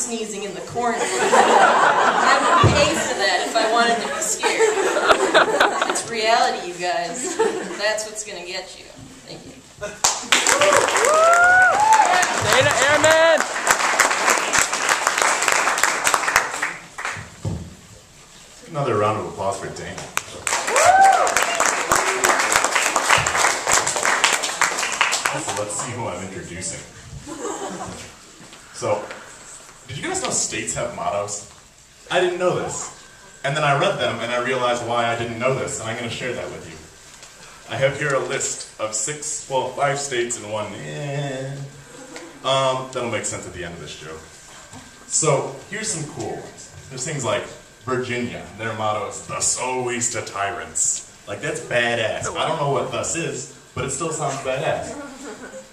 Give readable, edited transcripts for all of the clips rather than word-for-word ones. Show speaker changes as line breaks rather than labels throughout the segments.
sneezing in the corner. I would pay for that if I wanted to be scared. It's reality, you guys. That's what's going to get you. Thank you.
Dana Airman!
Another round of applause for Dana. So let's see who I'm introducing. So, did you guys know states have mottos? I didn't know this. And then I read them and I realized why I didn't know this, and I'm going to share that with you. I have here a list of 5 states and one. That'll make sense at the end of this joke. So, here's some cool ones. There's things like Virginia. Their motto is, "Thus always to tyrants." Like, that's badass. I don't know what thus is, but it still sounds badass.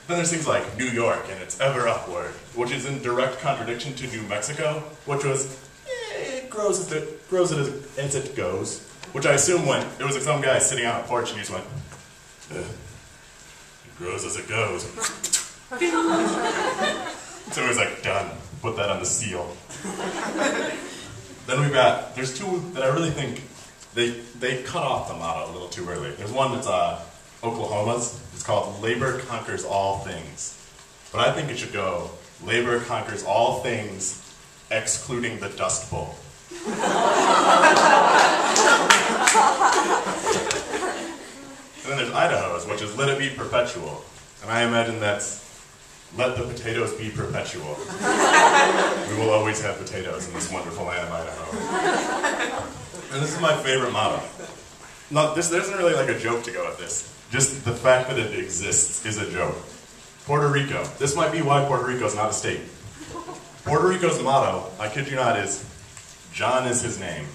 Then there's things like New York and it's ever upward, which is in direct contradiction to New Mexico, which was, it grows as it goes. Which I assume when it was like some guy sitting on a porch and he just went, it grows as it goes. So he was like, done, put that on the seal. Then we've got, there's 2 that I really think they cut off the motto a little too early. There's one that's Oklahoma's. It's called "Labor Conquers All Things." But I think it should go, "Labor conquers all things, excluding the Dust Bowl." And then there's Idaho's, which is "Let it be perpetual." And I imagine that's, "Let the potatoes be perpetual." We will always have potatoes in this wonderful land of Idaho. And this is my favorite motto. No, there isn't really like a joke to go with this. Just the fact that it exists is a joke. Puerto Rico. This might be why Puerto Rico is not a state. Puerto Rico's motto, I kid you not, is, "John is his name."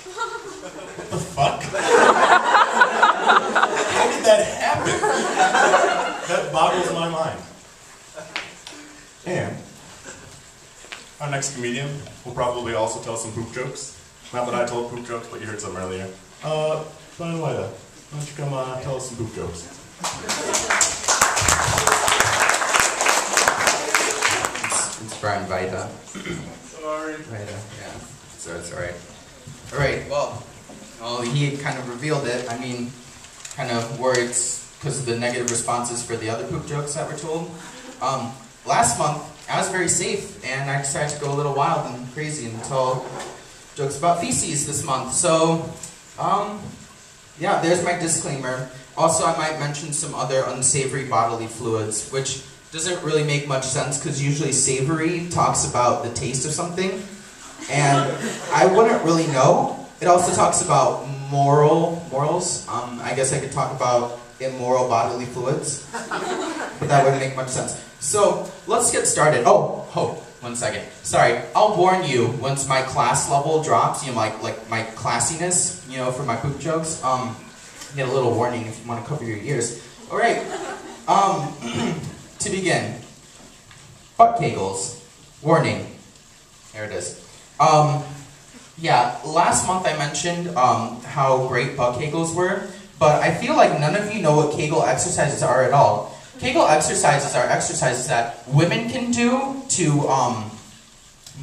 What the fuck? How did that happen? That boggles my mind. And our next comedian will probably also tell some poop jokes. Not that I told poop jokes, but you heard some earlier. Brian Wajda, why don't you come tell us some poop jokes?
It's Brian Wajda.
Sorry.
Wajda, yeah. So it's alright. Alright, well, he kind of revealed it. I mean, kind of words because of the negative responses for the other poop jokes that were told. Last month, I was very safe, and I decided to go a little wild and crazy and tell jokes about feces this month. So, yeah, there's my disclaimer. Also, I might mention some other unsavory bodily fluids, which doesn't really make much sense because usually savory talks about the taste of something, and I wouldn't really know. It also talks about morals. I guess I could talk about immoral bodily fluids, but that wouldn't make much sense. So, let's get started. Oh, 1 second. Sorry, I'll warn you once my class level drops, you know, like my classiness, you know, for my poop jokes. Get a little warning if you want to cover your ears. All right. To begin, butt kegels. Warning. There it is. Yeah, last month I mentioned how great butt kegels were, but I feel like none of you know what Kegel exercises are at all. Kegel exercises are exercises that women can do to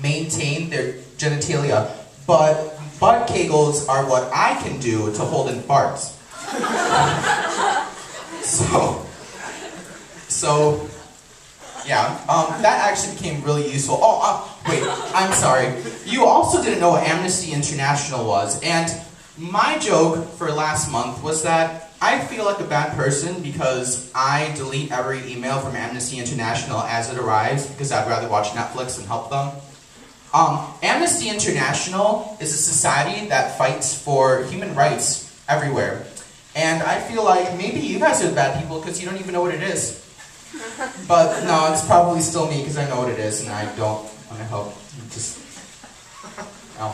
maintain their genitalia, but butt Kegels are what I can do to hold in farts. So, yeah, that actually became really useful. Oh, wait, I'm sorry. You also didn't know what Amnesty International was, and my joke for last month was that I feel like a bad person because I delete every email from Amnesty International as it arrives because I'd rather watch Netflix than help them. Amnesty International is a society that fights for human rights everywhere. And I feel like maybe you guys are the bad people because you don't even know what it is. But no, it's probably still me because I know what it is and I don't want to help.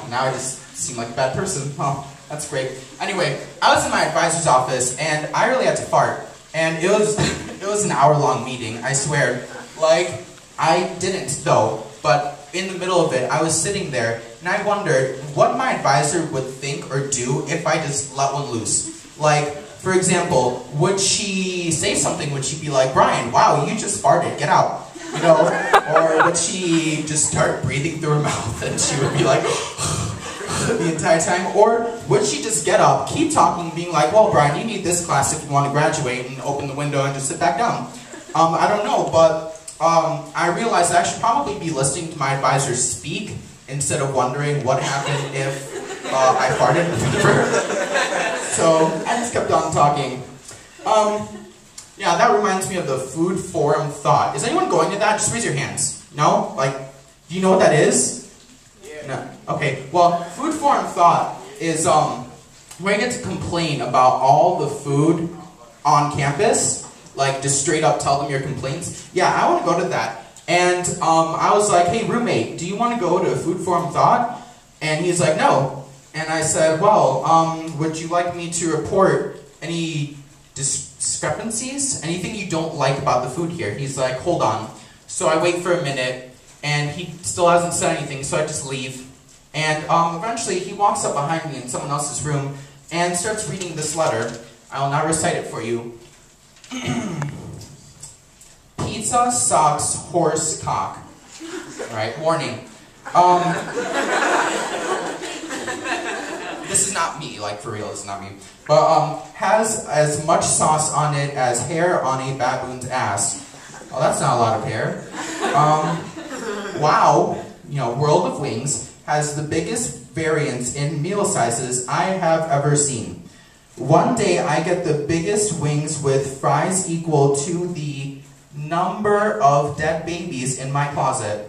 Now I just seem like a bad person. Oh, that's great. Anyway, I was in my advisor's office and I really had to fart. And it was an hour-long meeting, I swear. Like, I didn't though, but in the middle of it, I was sitting there and I wondered what my advisor would think or do if I just let one loose. Like, for example, would she say something? Would she be like, "Brian, wow, you just farted, get out"? You know, or would she just start breathing through her mouth and she would be like the entire time? Or would she just get up, keep talking, being like, well, Brian, you need this class if you want to graduate, and open the window and just sit back down? I don't know, but I realized I should probably be listening to my advisor speak instead of wondering what happened if I farted in front of her. So I just kept on talking. Yeah, that reminds me of the food forum thought. Is anyone going to that? Just raise your hands. No? Like, do you know what that is? Yeah. No. Okay, well, food forum thought is where you get to complain about all the food on campus. Like, just straight up tell them your complaints. Yeah, I want to go to that. And I was like, hey, roommate, do you want to go to food forum thought? And he's like, no. And I said, well, would you like me to report any discrepancies? Anything you don't like about the food here? He's like, hold on. So I wait for a minute, and he still hasn't said anything, so I just leave. And eventually he walks up behind me in someone else's room and starts reading this letter. I will now recite it for you. Pizza sucks horse cock. Alright, warning. This is not me, like for real, this is not me. But has as much sauce on it as hair on a baboon's ass. Oh, that's not a lot of hair. Wow, you know, World of Wings has the biggest variance in meal sizes I have ever seen. One day I get the biggest wings with fries equal to the number of dead babies in my closet.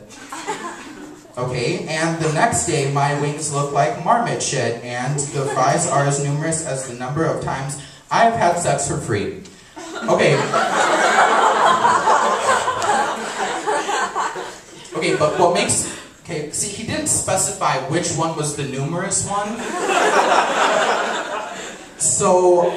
Okay, and the next day my wings look like marmot shit, and the fries are as numerous as the number of times I have had sex for free. Okay. Okay, but what makes... Okay, see, he didn't specify which one was the numerous one. So,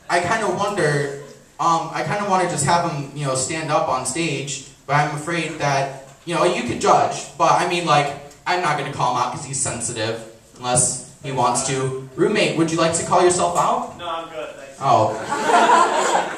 I kind of wonder, I kind of want to just have him, you know, stand up on stage, but I'm afraid that, you know, you could judge, but I mean, like, I'm not going to call him out because he's sensitive, unless he wants to. Roommate, would you like to call yourself out?
No, I'm good, thanks.
Oh.